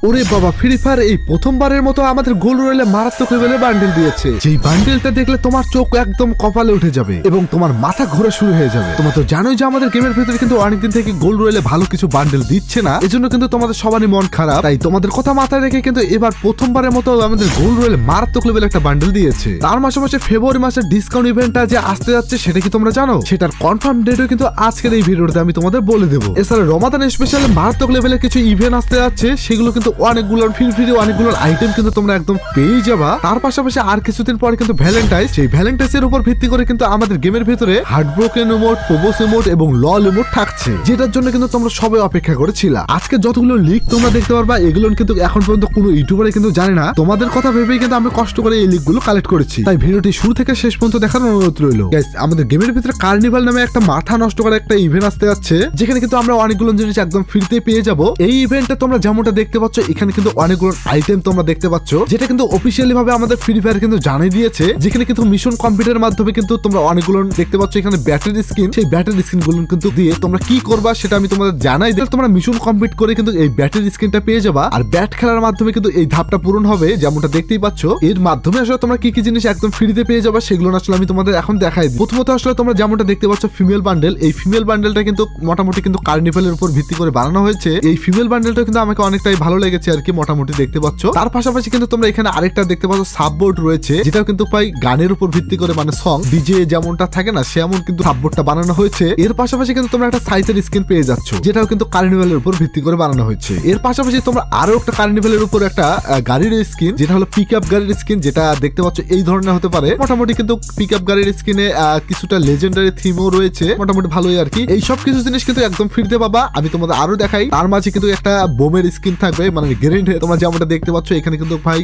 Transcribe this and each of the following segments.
ওরে বাবা, free fire এই প্রথমবারের মতো আমাদের গোল রয়েলে মারাত্মক লেভেলের বান্ডেল দিয়েছে। যেই বান্ডেলটা দেখলে তোমার চোখ একদম কপালে উঠে যাবে এবং তোমার মাথা ঘোরা শুরু হয়ে যাবে। তোমরা তো জানোই যে আমাদের গেমের ভিতরে কিন্তু অনেকদিন থেকে গোল রয়েলে ভালো কিছু বান্ডেল দিচ্ছে না, এজন্য কিন্তু তোমাদের সবারই মন খারাপ। তাই তোমাদের কথা মাথায় রেখে কিন্তু এবার প্রথমবারের মতো আমাদের গোল রয়েলে মারাত্মক লেভেল একটা বান্ডেল দিয়েছে। তার মাসে ফেব্রুয়ারি মাসের ডিসকাউন্ট ইভেন্টটা যে আসতে যাচ্ছে সেটা কি তোমরা জানো? সেটার কনফার্ম ডেটও কিন্তু আজকের এই ভিডিওতে আমি তোমাদের বলে দেবো। এছাড়া রমাদান স্পেশালে মারাত্মক লেভেলের কিছু ইভেন্ট আসতে যাচ্ছে, সেগুলো কিন্তু অনেকগুলো ফ্রি অনেকগুলো আইটেম কিন্তু তোমরা একদম পেয়ে যাবা। তার পাশাপাশি আর কিছুদিন পরে কিন্তু ভ্যালেন্টাইন্স, সেই ভ্যালেন্টাইন্স এর উপর ভিত্তি করে কিন্তু আমাদের গেমের ভিতরে হার্ট ব্রোকেন ইমোট, প্রোবোস ইমোট এবং লল ইমোট থাকছে, যেটার জন্য কিন্তু তোমরা সবাই অপেক্ষা করেছিলা। আজকে যতগুলো লিক তোমরা দেখতে পারবা, এগুলো কিন্তু এখন পর্যন্ত কোনো ইউটিউবারে কিন্তু জানে না। তোমাদের কথা ভেবেই কিন্তু আমি কষ্ট করে এই লিক গুলো কালেক্ট করেছি। তাই ভিডিওটি শুরু থেকে শেষ পর্যন্ত দেখার অনুরোধ রইল। আমাদের গেমের ভিতরে কার্নিভাল নামে একটা মাথা নষ্ট করা একটা ইভেন্ট আসতে যাচ্ছে, যেখানে কিন্তু আমরা অনেকগুলো জিনিস একদম ফ্রিতে পেয়ে যাব। এই ইভেন্টে তোমরা যেমনটা দেখতে পাচ্ছ, এখানে কিন্তু অনেকগুলো আইটেম তোমরা দেখতে পাচ্ছ, যেটা কিন্তু অফিসিয়ালি ভাবে আমাদের ফ্রি ফায়ার কিন্তু জানিয়ে দিয়েছে। যেখানে কিন্তু মিশন কমপ্লিটের মাধ্যমে কিন্তু তোমরা অনেকগুলো দেখতে পাচ্ছ এখানে ব্যাটারি স্কিন, সেই ব্যাটারি স্কিন গুলো কিন্তু দিয়ে তোমরা কি করবা সেটা আমি তোমাদের জানাই দিই। তোমরা মিশন কমপ্লিট করে কিন্তু এই ব্যাটারি স্কিনটা পেয়ে যাবা, আর ব্যাট খেলার মাধ্যমে কিন্তু এই ধাপটা পূরণ হবে, যেমনটা দেখতেই পাচ্ছ। এর মাধ্যমে আসলে তোমরা কি কি জিনিস একদম ফ্রিতে পেয়ে যাবা সেগুলো আসলে আমি তোমাদের এখন দেখাই দিই। প্রথমত আসলে তোমরা যেমনটা দেখতে পাচ্ছ ফিমেল বান্ডেল, এই ফিমেল বান্ডেলটা কিন্তু মোটামুটি কিন্তু কার্নিভালের উপর ভিত্তি করে বানানো হয়েছে। এই ফিমেল বান্ডেলটা কিন্তু আমাকে অনেকটাই ভালো লেগেছে আর কি, মোটামুটি দেখতে পাচ্ছ। তার পাশাপাশি কিন্তু তোমরা এখানে আরেকটা দেখতে পাচ্ছ সাববোর্ড রয়েছে, যেটাও কিন্তু প্রায় গানের উপর ভিত্তি করে, মানে সং ডিজে যেমনটা থাকে না সেমন কিন্তু সাববোর্ডটা বানানো হয়েছে। এর পাশাপাশি কিন্তু তোমরা একটা সাইজের স্কিন পেয়ে যাচ্ছ, যেটাও কিন্তু কার্নিভালের উপর ভিত্তি করে বানানো হয়েছে। এর পাশাপাশি তোমরা আরো একটা কার্নিভালের উপর একটা গাড়ির স্কিন, যেটা হলো পিক আপ গাড়ির স্কিন, যেটা দেখতে পাচ্ছ এই ধরনের হতে পারে। মোটামুটি কিন্তু পিক আপ গাড়ির স্কিনে কিছুটা লেজেন্ডারি থিমও রয়েছে, মোটামুটি ভালোই আর কি। এই সব কিছু জিনিস কিন্তু একদম ফ্রিতে পাবা। আমি তোমাদের আরো দেখাই, তার মাঝে কিন্তু একটা বোমের স্কিন থাকবে, মানে গ্রেনেড। তোমরা যেমনটা দেখতে পাচ্ছ এখানে কিন্তু ভাই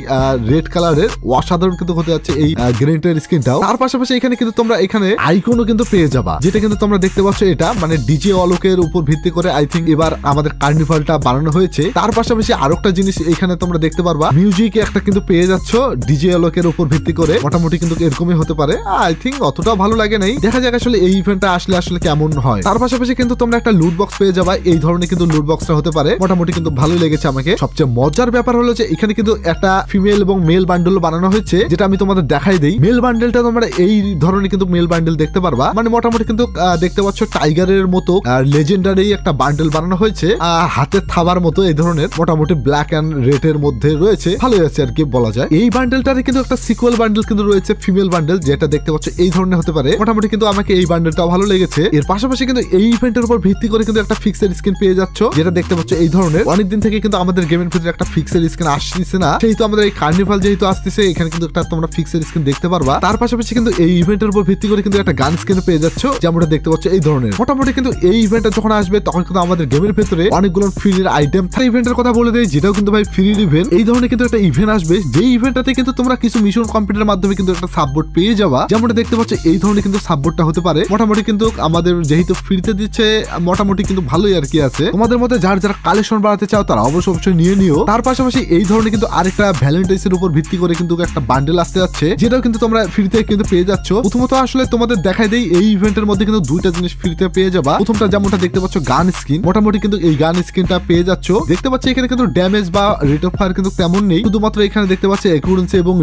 রেড কালারের অসাধারণ কিন্তু হতে যাচ্ছে এই গ্রেনেডের স্কিনটাও। তার পাশাপাশি এখানে কিন্তু তোমরা এখানে আইকনও কিন্তু পেয়ে যাবা, যেটা কিন্তু তোমরা দেখতে পাচ্ছ এটা মানে ডিজে অলোকের উপর ভিত্তি করে আই থিঙ্ক এবার আমাদের কার্নিভালটা বানানো হয়েছে। তার পাশাপাশি আরো একটা জিনিস এখানে তোমরা দেখতে পারবা, মিউজিক একটা কিন্তু পেয়ে যাচ্ছ ডিজে অলোকের উপর ভিত্তি করে, মোটামুটি কিন্তু এরকমই হতে পারে। আই থিঙ্ক অতটাও ভালো লাগে নাই, দেখা যাক আসলে এই ইভেন্টটা আসলে কেমন হয়। তার পাশাপাশি কিন্তু তোমরা একটা লুট বক্স পেয়ে যাবা, এই ধরনের কিন্তু লুট বক্সটা হতে পারে, মোটামুটি কিন্তু ভালোই লেগেছে আমাকে। সবচেয়ে মজার ব্যাপার হলো যে এখানে কিন্তু একটা ফিমেল এবং মেল বান্ডেল বানানো হয়েছে, যেটা আমি তোমাদের দেখাই দেই। মেল বান্ডেলটা তোমরা এই ধরনের কিন্তু মেল বান্ডেল দেখতে পারবা, মানে মোটামুটি কিন্তু দেখতে পাচ্ছ টাইগারের মতো লেজেন্ডারি একটা বান্ডেল বানানো হয়েছে, হাতের থাবার মতো এই ধরনের, মোটামুটি ব্ল্যাক এন্ড রেড এর মধ্যে রয়েছে, ভালোই আছে আর কি বলা যায়। এই বান্ডেলটারে কিন্তু একটা সিকুয়াল বান্ডেল কিন্তু রয়েছে ফিমেল বান্ডেল, যেটা দেখতে পাচ্ছ এই ধরনের হতে পারে, মোটামুটি কিন্তু আমাকে এই বান্ডেলটাও ভালো লেগেছে। এর পাশাপাশি কিন্তু এই ইভেন্টের উপর ভিত্তি করে কিন্তু একটা ফিক্সেড স্কিন পেয়ে যাচ্ছ, যেটা দেখতে পাচ্ছ এই ধরনের। অনেকদিন থেকে কিন্তু আমাদের গেমের ভিতরে একটা ফিক্সেড স্কিন আসতেছে না, সেহেতু আমাদের এই কার্নিভাল যেহেতু আসতেছে এখানে কিন্তু একটা তোমরা ফিক্সেড স্কিন দেখতে পারবা। তার পাশাপাশি কিন্তু এই ইভেন্টের উপর ভিত্তি করে কিন্তু একটা গান স্কিন পেয়ে যাচ্ছ, যেমনটা দেখতে পাচ্ছ এই ধরনের। মোটামুটি কিন্তু এই ইভেন্টটা যখন আসবে তখন কিন্তু আমাদের গেমের ভিতরে অনেকগুলো ফ্রির আইটেম থাকে। ইভেন্টের কথা বলে দেয়, যেটাও কিন্তু ভাই ফ্রি ইভেন্ট, এই ধরনের কিন্তু একটা ইভেন্ট আসবে, যে ইভেন্টটাতে কিন্তু তোমরা কিছু মিশন কমপ্লিটের মাধ্যমে কিন্তু একটা সাপোর্ট পেয়ে যাবা, যেমনটা দেখতে পাচ্ছ এই ধরনের কিন্তু সাপোর্টটা হতে পারে। মোটামুটি কিন্তু আমাদের যেহেতু ফ্রিতে দিচ্ছে, মোটামুটি কিন্তু ভালোই আর কি আছে। তোমাদের মধ্যে যারা কালেকশন বাড়াতে চাও তারা অবশ্যই নিয়ে নিও। তার পাশাপাশি এই ধরনের কিন্তু আরেকটা ভ্যালেন্টাইন্স এর উপর ভিত্তি করে কিন্তু একটা বান্ডেল আসতে যাচ্ছে, যেটাও কিন্তু তোমরা ফ্রিতে কিন্তু পেয়ে যাচ্ছ। প্রথমত আসলে তোমাদের দেখাই দেই, এই ইভেন্টের মধ্যে কিন্তু দুইটা জিনিস ফ্রিতে পেয়ে যাবা। প্রথমটা যেমনটা দেখতে পাচ্ছ গান স্কিন, মোটামুটি কিন্তু এই গান স্কিনটা পেয়ে যাচ্ছ। দেখতে পাচ্ছ এখানে কিন্তু ড্যামেজ বা রেট অফ ফায়ার কিন্তু তেমন নেই, শুধুমাত্র এখানে দেখতে পাচ্ছ অ্যাকুরেন্সি এবং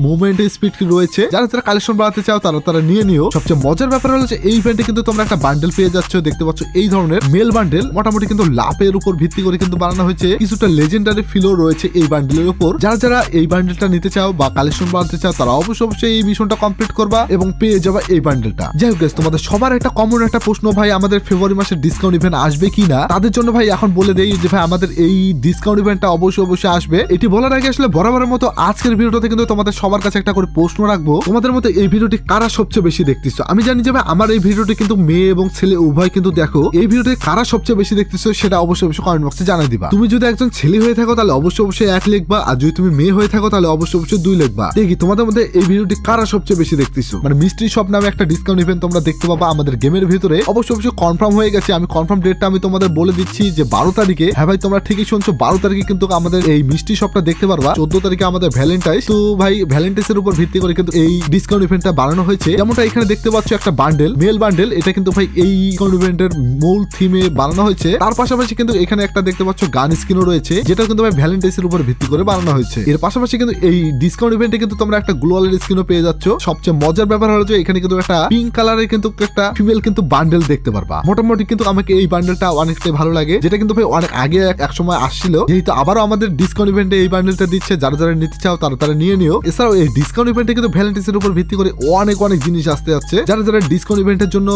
মুভমেন্ট স্পিড রয়েছে। যারা কালেকশন বাড়াতে চাও তারা নিয়ে নিও। সবচেয়ে মজার ব্যাপার হলো যে এই ইভেন্টে কিন্তু তোমরা একটা বান্ডেল পেয়ে যাচ্ছ, দেখতে পাচ্ছ এই ধরনের মেল বান্ডেল, মোটামুটি কিন্তু লাপের উপর ভিত্তি করে কিন্তু বানানো হয়েছে। কিছুটা লেজেন্ডারি ফিলও রয়েছে এই বান্ডেলের উপর। যারা এই বান্ডেলটা নিতে চাও বা কালেকশন বাড়াতে চাও তারা অবশ্যই এই মিশনটা কমপ্লিট করবা এবং পেয়ে যাবা এই বান্ডেলটা। যাই হোক গাইস, তোমাদের সবার একটা কমন একটা প্রশ্ন, ভাই আমাদের ফেব্রুয়ারি মাসের ডিসকাউন্ট ইভেন্ট আসবে কিনা? তাদের জন্য ভাই এখন বলে দেই যে ভাই আমাদের এই ডিসকাউন্ট ইভেন্টটা অবশ্যই আসবে। এটি বলার আগে আসলে বরাবরের মতো আজকের ভিডিওতে কিন্তু তোমাদের সবার কাছে একটা করে প্রশ্ন রাখবো, তোমাদের মধ্যে এই ভিডিওটি কারা সবচেয়ে বেশি দেখতেছো? আমি জানি যে ভাই আমার এই ভিডিওটি কিন্তু মেয়ে এবং ছেলে উভয় কিন্তু দেখো, এই ভিডিওটি কারা সবচেয়ে বেশি দেখতেছো সেটা অবশ্যই কমেন্ট বক্সে জানাই দিবা। তুমি যদি একজন ছেলে হয়ে থাকো তাহলে অবশ্যই 1 লিখবা, আর যদি তুমি মেয়ে হয়ে থাকো তাহলে অবশ্যই 2 লিখবা। দেখি তোমাদের মধ্যে এই ভিডিওটি কারা সবচেয়ে বেশি দেখতেছো। মানে মিস্ট্রি শপ নামে একটা ডিসকাউন্ট ইভেন্ট তোমরা দেখতে পাবা আমাদের গেমের ভিতরে, অবশ্যই কনফার্ম হয়ে গেছে। আমি কনফার্ম ডেটটা আমি তোমাদের বলে দিচ্ছি যে 12 তারিখে। হ্যাঁ ভাই তোমরা ঠিকই শুনছো, 12 তারিখে কিন্তু আমাদের এই মিস্ট্রি শপটা দেখতে পারবা। 14 তারিখে আমাদের ভ্যালেন্টাইন্স। তো ভাই ভ্যালেন্টাইন্স এর উপর ভিত্তি করে কিন্তু এই ডিসকাউন্ট ইভেন্টটা বানানো হয়েছে, যেমনটা এখানে দেখতে পাচ্ছ একটা বান্ডেল, মেল বান্ডেল, এটা কিন্তু ভাই এই ডিসকাউন্ট ইভেন্টের মূল থিমে বানানো হয়েছে। তার পাশাপাশি কিন্তু এখানে একটা দেখতে পাচ্ছ গান স্কিনও রয়েছে, যেটা কিন্তু ভাই ভ্যালেন্টাইন্স এর উপর ভিত্তি করে বানানো হয়েছে। এর পাশাপাশি কিন্তু এই ডিসকাউন্ট ইভেন্টে কিন্তু তোমরা একটা গ্লোয়ালের স্কিনও পেয়ে যাচ্ছ। সবচেয়ে মজার ব্যাপার হলো যে এখানে কিন্তু একটা পিঙ্ক কালারের কিন্তু একটা ফিমেল কিন্তু বান্ডেল দেখতে পারবা। মোটামুটি কিন্তু আমাকে এই বান্ডেলটা অনেকটাই ভালো লাগে, যেটা কিন্তু ভাই অনেক আগে এক সময় আসছিল, যেহেতু আবারও আমাদের ডিসকাউন্ট ইভেন্টে এই বান্ডেলটা দিচ্ছে। যারা যারা নিতে চাও তারা নিয়ে নিও। এছাড়াও এই ডিসকাউন্ট ইভেন্টে কিন্তু ভ্যালেন্টাইন্স এর উপর ভিত্তি করে অনেক জিনিস আসতে যাচ্ছে। যারা যারা ডিসকাউন্ট ইভেন্টের জন্য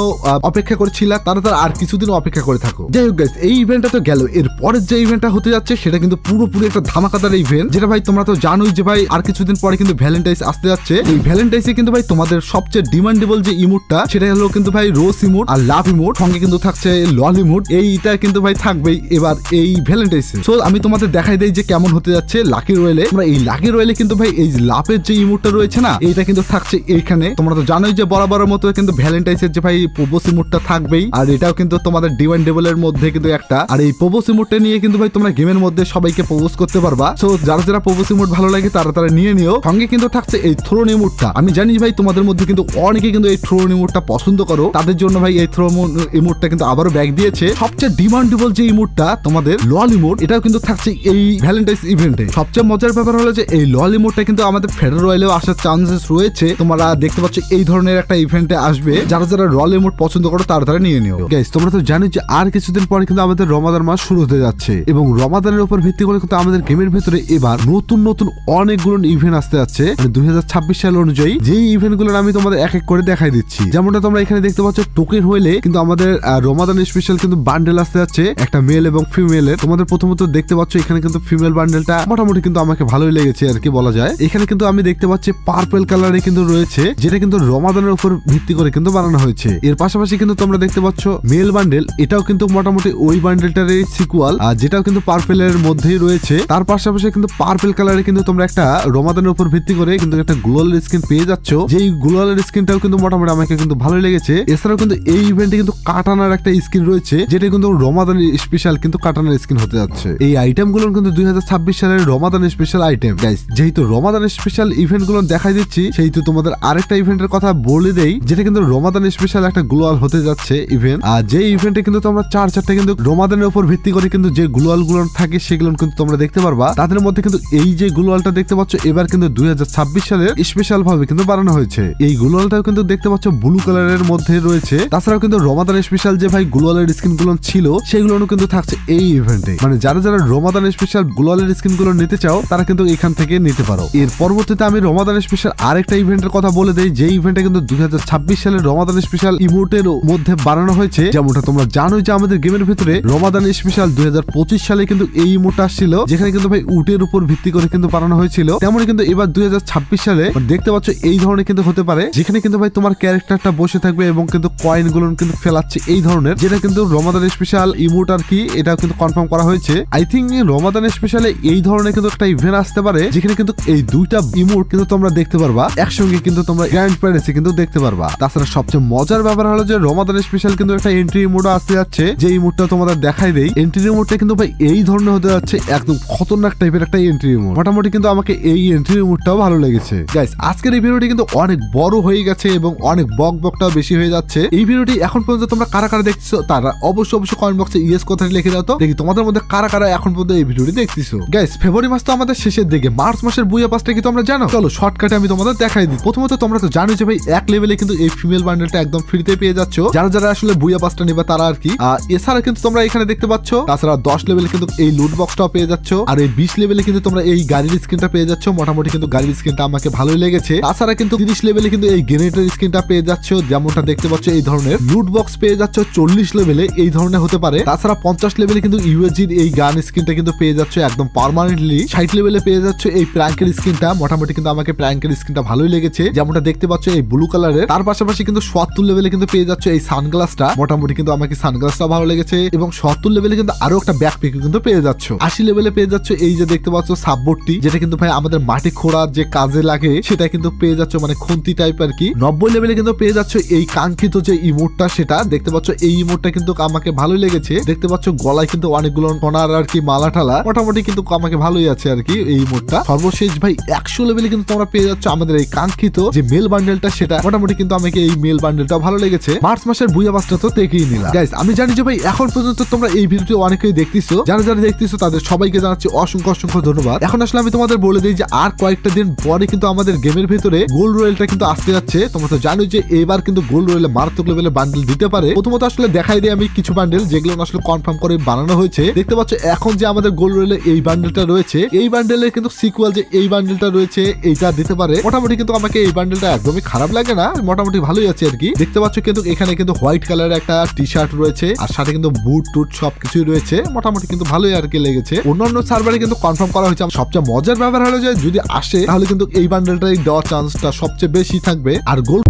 অপেক্ষা করছিল তারা আর কিছুদিন অপেক্ষা করে থাকো। যাই হোক গাইস, এই ইভেন্টটা তো গেল। এর পরের যে ইভেন্টটা হতে যাচ্ছে সেটা কিন্তু পুরোপুরি একটা ধামাকাদার ইভেন্ট, যেটা ভাই তোমরা তো জানোই যে ভাই আর কিছুদিন পরে কিন্তু ভ্যালেন্টাইন্স আসতে যাচ্ছে। এই ভ্যালেন্টাইন্সে কিন্তু ভাই তোমাদের সবচেয়ে ডিমান্ডেবল যে ইমোটটা সেটা হলো কিন্তু ভাই রোজ ইমোট আর লাভ ইমোট, সঙ্গে কিন্তু থাকছে লল ইমোট। এইটা কিন্তু ভাই থাকবেই এবার এই ভ্যালেন্টাইন্সে। সো আমি তোমাদের দেখাই দেই যে কেমন হতে যাচ্ছে লাকি রয়েলে। তোমরা এই লাকি রয়েলে কিন্তু ভাই এই লাভের যে ইমোটটা রয়েছে না, এইটা কিন্তু থাকছে এইখানে। তোমরা তো জানোই যে বরাবরের মতো কিন্তু ভ্যালেন্টাইন্সের যে ভাই প্রোপোজ ইমোটটা থাকবেই, আর এটাও কিন্তু তোমাদের ডিমান্ডেবল এর মধ্যে কিন্তু একটা। আর এই প্রোপোজ ইমোটটা নিয়ে কিন্তু ভাই তোমরা গেমের মধ্যে সবাইকে প্রোপোজ করতে পারবা। সো যারা যারা প্রোপোজ ইমোট ভালো লাগে তারা নিয়ে নিও। সঙ্গে কিন্তু থাকছে এই থ্রোন ইমোটটা। আমি জানি ভাই তোমাদের মধ্যে কিন্তু অনেকে কিন্তু এই থ্রোন ইমোটটা পছন্দ করো, তাদের জন্য ভাই এই থ্রোন ইমোটটা কিন্তু আবারও ব্যাক দিয়েছে। সবচেয়ে ডিমান্ডেবল যে ইমোটটা তোমাদের লল ইমোট, এটাও কিন্তু থাকছে এই ভ্যালেন্টাইন্স ইভেন্টে। সবচেয়ে মজার ব্যাপার হলো যে এই লল ইমোটটা কিন্তু আমাদের ফেডারেল রয়্যালেও আসার চান্সেস রয়েছে। তোমরা দেখতে পাচ্ছ এই ধরনের একটা ইভেন্টে আসবে। যারা যারা লল ইমোট পছন্দ করো তারা নিয়ে নিও। গাইস, তোমরা তো জানো যে আর কিছুদিন পরে কিন্তু আমাদের রমাদান মাস শুরু হতে যাচ্ছে, এবং রমাদানের উপর ভিত্তি করে কিন্তু আমাদের গেমের ভেতরে এবার নতুন অনেকগুলো ইভেন্ট আসতে যাচ্ছে। 2026 সাল অনুযায়ী যেই ইভেন্ট গুলো আমি তোমাদের এক এক করে দেখাই দিচ্ছি। যেমনটা তোমরা এখানে দেখতে পাচ্ছ টোকেন হইলে কিন্তু আমাদের রমাদান স্পেশাল কিন্তু বান্ডেল আসতে যাচ্ছে, একটা মেল এবং ফিমেলের। তোমাদের প্রথমত দেখতে পাচ্ছ এখানে কিন্তু ফিমেল বান্ডেলটা মোটামুটি কিন্তু আমাকে ভালোই লেগেছে আর কি বলা যায়। এখানে কিন্তু আমি দেখতে পাচ্ছি পার্পল কালারে কিন্তু রয়েছে, যেটা কিন্তু রমাদানের উপর ভিত্তি করে কিন্তু বানানো হয়েছে। এর পাশাপাশি কিন্তু তোমরা দেখতে পাচ্ছ মেল বান্ডেল, এটাও কিন্তু মোটামুটি ওই বান্ডেলটার সিকুয়াল, যেটাও কিন্তু পার্পেলের মধ্যেই রয়েছে। তার পাশাপাশি কিন্তু পার্পল কালারে কিন্তু তোমরা একটা রমাদানের উপর ভিত্তি করে কিন্তু একটা গ্লোয়ালের স্কিন পেয়ে যাচ্ছ, যেই গ্লোয়ালের স্কিনটাও কিন্তু মোটামুটি আমাকে কিন্তু ভালোই লেগেছে। এছাড়াও কিন্তু এই ইভেন্টে কিন্তু কাটানার একটা স্কিন রয়েছে, যেটা কিন্তু রমাদান স্পেশাল কিন্তু কাটানার স্কিন হতে যাচ্ছে। এই আইটেম গুলো কিন্তু 2026 সালের রমাদান স্পেশাল আইটেম। গাইস, যেহেতু রমাদান স্পেশাল ইভেন্ট গুলো দেখাই দিচ্ছি, সেহেতু তোমাদের আরেকটা ইভেন্টের কথা বলে দেই, যেটা কিন্তু রমাদান স্পেশাল একটা গ্লোয়াল হতে যাচ্ছে ইভেন্ট। আর যে ইভেন্টে কিন্তু তোমরা চারটা কিন্তু রমাদানের উপর ভিত্তি করে কিন্তু যে গ্লোয়াল গুলো থাকে সেগুলো কিন্তু তোমরা দেখতে পারবা। তাদের মধ্যে কিন্তু এই যে গ্লোয়ালটা দেখতে পাচ্ছ এবার কিন্তু 2026 সালের স্পেশাল ভাবে কিন্তু বানানো হয়েছে। এই গ্লোয়ালটাও কিন্তু দেখতে পাচ্ছ ব্লু কালারের মধ্যে রয়েছে। তাছাড়াও কিন্তু রমাদান স্পেশাল যে ভাই গ্লোয়ালের স্কিন গুলো ছিল সেগুলো কিন্তু থাকছে এই ইভেন্টে। মানে যারা যারা রমাদান স্পেশাল গ্লোয়ালের স্কিন গুলো নিতে চাও তারা কিন্তু এখান থেকে নিতে পারো। এর পরবর্তীতে আমি রমাদান স্পেশাল আরেকটা ইভেন্টের কথা বলে দেই, যে ইভেন্টে কিন্তু 2026 সালের রমাদান স্পেশাল ইমোটের মধ্যে বানানো হয়েছে। যেমনটা তোমরা জানোই যে আমাদের গেমের ভিতরে রমাদান স্পেশাল 2025 সালে কিন্তু এই ইমোটটা আসছিল, যেখানে কিন্তু ভাই উটের উপর ভিত্তি করে কিন্তু বানানো হয়েছিল। তেমনই কিন্তু এবার 2026 সালে দেখতে পাচ্ছ এই ধরনের কিন্তু হতে পারে, যেখানে কিন্তু ভাই তোমার ক্যারেক্টারটা বসে থাকবে এবং কিন্তু কয়েন গুলো কিন্তু ফেলাচ্ছে এই ধরনের, যেটা কিন্তু রমাদান স্পেশাল ইমোট আর কি, এটা কিন্তু কনফার্ম করা হয়েছে। আই থিঙ্ক রমাদান স্পেশালে এই ধরনের কিন্তু একটা ইভেন্ট আসতে পারে, যেখানে কিন্তু এই দুইটা ইমোট কিন্তু তোমরা দেখতে পারবা একসঙ্গে, কিন্তু তোমরা গ্র্যান্ড প্যারেন্সে কিন্তু দেখতে পারবা। তাছাড়া সবচেয়ে মজার ব্যাপার হলো যে রমাদান স্পেশাল কিন্তু একটা এন্ট্রি ইমোট আসতে যাচ্ছে, যে ইমোটটা তোমাদের দেখাই দেই। এন্ট্রি ইমোটটা কিন্তু ভাই এই ধরনের হতে যাচ্ছে, একদম খতরনাক টাইপের একটা এন্ট্রি ইমোট। মোটামুটি কিন্তু আমাকে এই এন্ট্রি ইমোটটাও ভালো লেগেছে। গাইস, আজকের এই ভিডিওটি কিন্তু অনেক বড় হয়ে গেছে এবং অনেক বকটাও বেশি হয়ে যাচ্ছে। এই ভিডিওটি এখন পর্যন্ত তোমরা কারা কারা দেখছো তারা অবশ্যই কমেন্ট বক্সে ইয়েস কথাটি লিখে দাও তো, দেখি তোমাদের মধ্যে কারা কারা এখন পর্যন্ত এই ভিডিওটি দেখতেছো। গাইস, ফেব্রুয়ারি মাস তো আমাদের শেষের দিকে, মার্চ মাসের বুয়া পাসটা কি তোমরা জানো? চলো শর্টকাটে আমি তোমাদের দেখাই দিই। প্রথমত তোমরা তো জানো যে ভাই এক লেভেলে কিন্তু এই ফিমেল বান্ডেলটা একদম ফ্রিতে পেয়ে যাচ্ছ, যারা যারা আসলে বুয়া পাসটা নেবে তারা আর কি। এছাড়া কিন্তু তোমরা এখানে দেখতে পাচ্ছ, তাছাড়া 10 লেভেলে কিন্তু এই লুট বক্সটাও পেয়ে যাচ্ছ, আর এই 20 লেভেলে কিন্তু তোমরা এই গাড়ির স্কিনটা পেয়ে যাচ্ছ। মোটামুটি কিন্তু গাড়ির স্কিনটা আমাকে ভালোই লেগেছে। তাছাড়া কিন্তু 30 লেভেলে কিন্তু এই গ্রেনেডের স্কিনটা পেয়ে যাচ্ছ, যেমনটা দেখতে পাচ্ছ এই ধরনের লুট বক্স পেয়ে যাচ্ছ। 40 লেভেলে এই ধরনের হতে পারে। তাছাড়া 50 লেভেলে কিন্তু ইউএসজির এই গান স্কিনটা কিন্তু পেয়ে যাচ্ছ একদম পার্মানেন্টলি। 60 লেভেলে পেয়ে যাচ্ছ এই প্র্যাঙ্কের স্কিনটা। মোটামুটি কিন্তু আমাকে প্র্যাঙ্কের স্কিনটা ভালোই লেগেছে, যেমনটা দেখতে পাচ্ছ এই ব্লু কালারের। তার পাশাপাশি কিন্তু 70 লেভেলে কিন্তু পেয়ে যাচ্ছ এই সানগ্লাসটা। মোটামুটি কিন্তু আমাকে সানগ্লাসটা ভালো লেগেছে, এবং 70 লেভেলে কিন্তু আরো একটা ব্যাকপ্যাক কিন্তু পেয়ে যাচ্ছ। 80 লেভেলে পেয়ে যাচ্ছ এই যে দেখতে পাচ্ছ সাববোর্ডটি, যেটা কিন্তু ভাই আমাদের মাটি খোঁড়ার যে কাজে লাগে সেটা কিন্তু পেয়ে যাচ্ছ, মানে খুন্তি টাইপ আর কি। 90 লেভেলে কিন্তু পেয়ে যাচ্ছ এই কাঙ্ক্ষিত যে ইমোটটা, সেটা দেখতে পাচ্ছ। এই ইমোটটা কিন্তু আমাকে ভালোই লেগেছে। দেখতে পাচ্ছ গলায় কিন্তু অনেকগুলো সোনার আর কি মালা ঠালা, মোটামুটি কিন্তু আমাকে ভালোই আছে আর কি এই ইমোটটা। সর্বশেষ ভাই 100 লেভেলে কিন্তু তোমরা পেয়ে যাচ্ছ আমাদের এই কাঙ্ক্ষিত যে মেল বান্ডেলটা, সেটা মোটামুটি কিন্তু আমাকে এই মেল বান্ডেলটা ভালো লেগেছে। মার্চ মাসের বুয়া পাসটা তো দেখেই নিলাম। গাইস, আমি জানি যে ভাই এখন পর্যন্ত তোমরা এই ভিডিওটি অনেকেই দেখতেছো, যারা যারা দেখতেছো দিয়েছো তাদের সবাইকে জানাচ্ছি অসংখ্য অসংখ্য ধন্যবাদ। এখন আসলে আমি তোমাদের বলে দিই যে আর কয়েকটা দিন পরে কিন্তু আমাদের গেমের ভিতরে গোল্ড রয়েলটা কিন্তু আসতে যাচ্ছে। তোমরা তো জানোই যে এবার কিন্তু গোল্ড রয়েলে মারাত্মক লেভেলের বান্ডেল দিতে পারে। প্রথমত আসলে দেখাই দিই আমি কিছু বান্ডেল যেগুলো আসলে কনফার্ম করে বানানো হয়েছে। দেখতে পাচ্ছ এখন যে আমাদের গোল্ড রয়েলে এই বান্ডেলটা রয়েছে, এই বান্ডেলের কিন্তু সিকুয়াল যে এই বান্ডেলটা রয়েছে এইটা দিতে পারে। মোটামুটি কিন্তু আমাকে এই বান্ডেলটা একদমই খারাপ লাগে না, মোটামুটি ভালোই আছে আর কি। দেখতে পাচ্ছ কিন্তু এখানে কিন্তু হোয়াইট কালারের একটা টি শার্ট রয়েছে আর সাথে কিন্তু বুট টুট সবকিছুই রয়েছে, মোটামুটি কিন্তু ভালোই আর কি লেগেছে। অন্যান্য সার্ভারে কিন্তু কনফার্ম করা হয়েছে। সবচেয়ে মজার ব্যাপার হলো যে যদি আসে তাহলে কিন্তু এই বান্ডেলটাই দেওয়ার চান্সটা সবচেয়ে বেশি থাকবে। আর গোল্ড